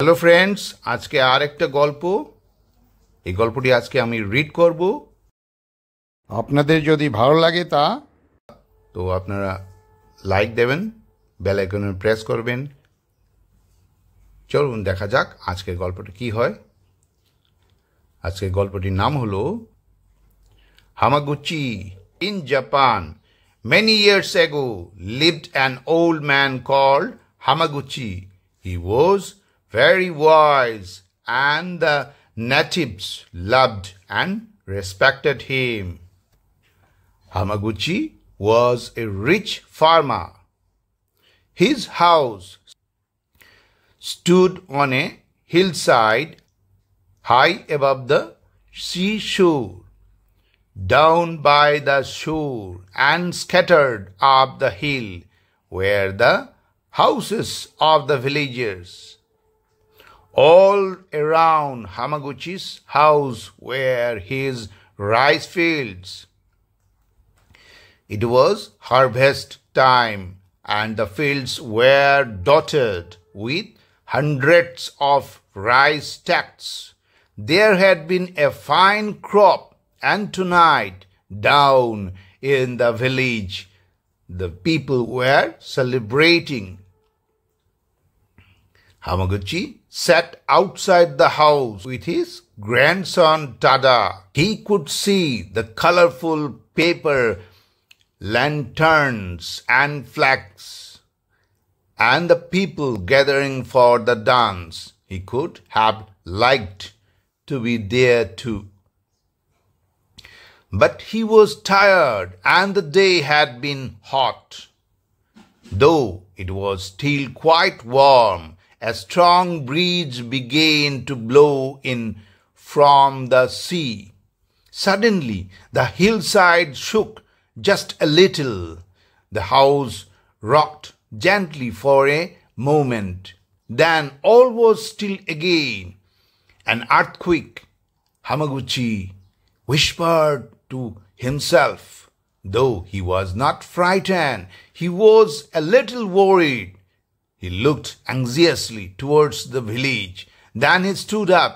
Hello friends, আজকে আর একটা গল্প। এই গল্পটি আজকে আমি রিড করব। আপনাদের যদি ভালো লাগে তো আপনারা লাইক দেবেন, বেল আইকনে প্রেস করবেন। চলুন দেখা যাক আজকের গল্পটা কি হয়। আজকের গল্পটির নাম হলো হামাগুচি। In Japan, many years ago, lived an old man called Hamaguchi. He was very wise, and the natives loved and respected him. Hamaguchi was a rich farmer. His house stood on a hillside high above the seashore. Down by the shore and scattered up the hill were the houses of the villagers. All around Hamaguchi's house were his rice fields. It was harvest time, and the fields were dotted with hundreds of rice stacks. There had been a fine crop, and tonight, down in the village, the people were celebrating. Hamaguchi sat outside the house with his grandson Tada. He could see the colorful paper lanterns and flags, and the people gathering for the dance. He could have liked to be there too. But he was tired, and the day had been hot. Though it was still quite warm, a strong breeze began to blow in from the sea. Suddenly the hillside shook just a little. The house rocked gently for a moment. Then all was still again. An earthquake. Hamaguchi whispered to himself. Though he was not frightened, he was a little worried. He looked anxiously towards the village. Then he stood up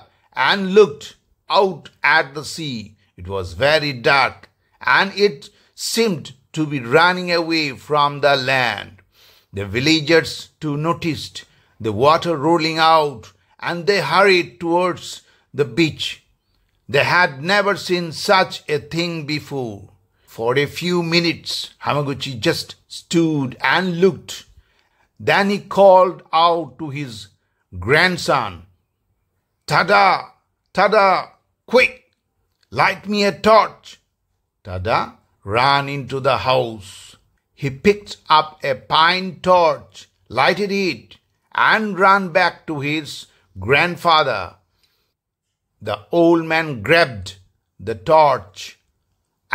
and looked out at the sea. It was very dark, and it seemed to be running away from the land. The villagers too noticed the water rolling out, and they hurried towards the beach. They had never seen such a thing before. For a few minutes, Hamaguchi just stood and looked. Then he called out to his grandson, "Tada, Tada, quick, light me a torch." Tada ran into the house. He picked up a pine torch, lighted it, and ran back to his grandfather. The old man grabbed the torch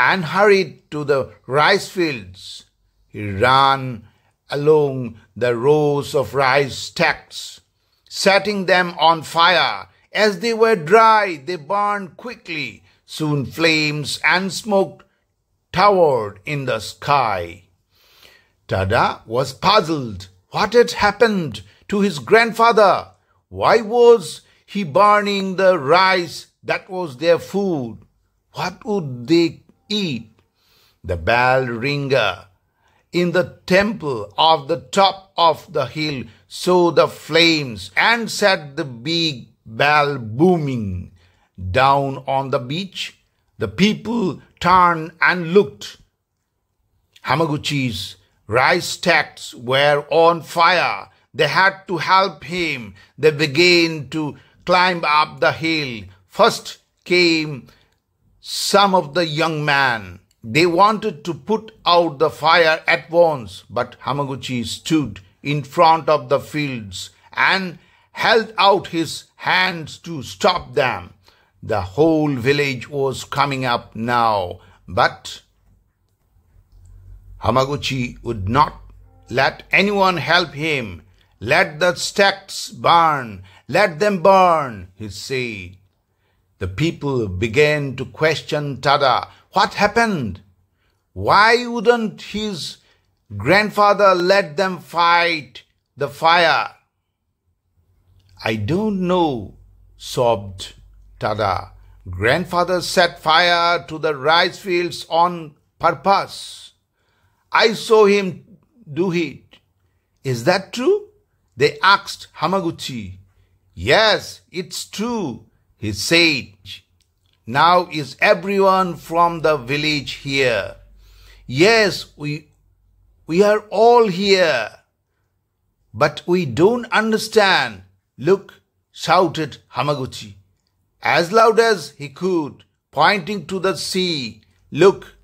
and hurried to the rice fields. He ran along the rows of rice stacks, setting them on fire. As they were dry, they burned quickly. Soon flames and smoke towered in the sky. Tada was puzzled. What had happened to his grandfather? Why was he burning the rice that was their food? What would they eat? The bell ringer in the temple of the top of the hill saw the flames and set the big bell booming. Down on the beach, the people turned and looked. Hamaguchi's rice stacks were on fire. They had to help him. They began to climb up the hill. First came some of the young men. They wanted to put out the fire at once, but Hamaguchi stood in front of the fields and held out his hands to stop them. The whole village was coming up now, but Hamaguchi would not let anyone help him. "Let the stacks burn, let them burn," he said. The people began to question Tada. What happened? Why wouldn't his grandfather let them fight the fire? I don't know, sobbed Tada. Grandfather set fire to the rice fields on purpose. I saw him do it. Is that true? They asked Hamaguchi. Yes, it's true, he said. Now is everyone from the village here? Yes, we are all here. But we don't understand. Look, shouted Hamaguchi, as loud as he could, pointing to the sea. Look.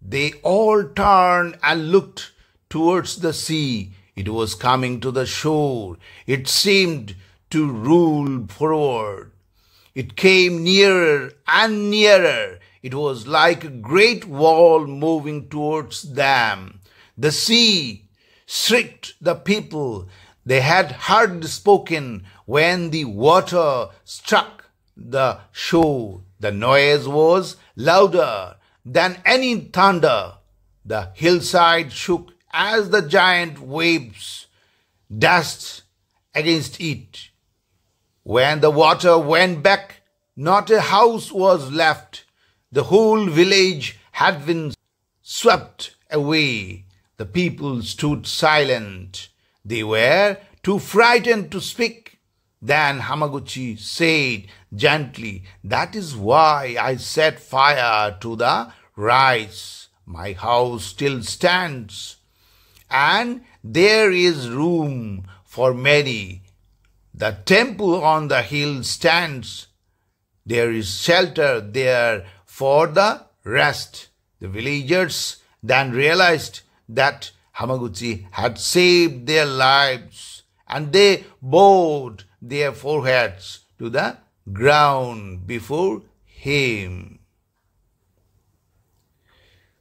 They all turned and looked towards the sea. It was coming to the shore. It seemed to roll forward. It came nearer and nearer. It was like a great wall moving towards them. The sea shrieked the people. They had heard spoken when the water struck the shore. The noise was louder than any thunder. The hillside shook as the giant waves dashed against it. When the water went back, not a house was left. The whole village had been swept away. The people stood silent. They were too frightened to speak. Then Hamaguchi said gently, that is why I set fire to the rice. My house still stands, and there is room for many. The temple on the hill stands. There is shelter there for the rest. The villagers then realized that Hamaguchi had saved their lives, and they bowed their foreheads to the ground before him.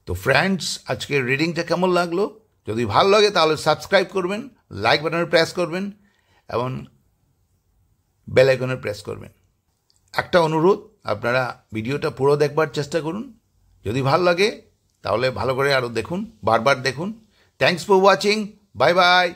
তো friends, আজকের রিডিংটা কেমন লাগলো? যদি ভালো লাগে তাহলে subscribe করবেন, লাইক বাটনে প্রেস করবেন এবং বেল আইকনে প্রেস করবেন। একটা অনুরোধ, আপনারা ভিডিওটা পুরো দেখবার চেষ্টা করুন। যদি ভালো লাগে তাহলে ভালো করে আরও দেখুন, বারবার দেখুন। Thanks for watching. Bye bye.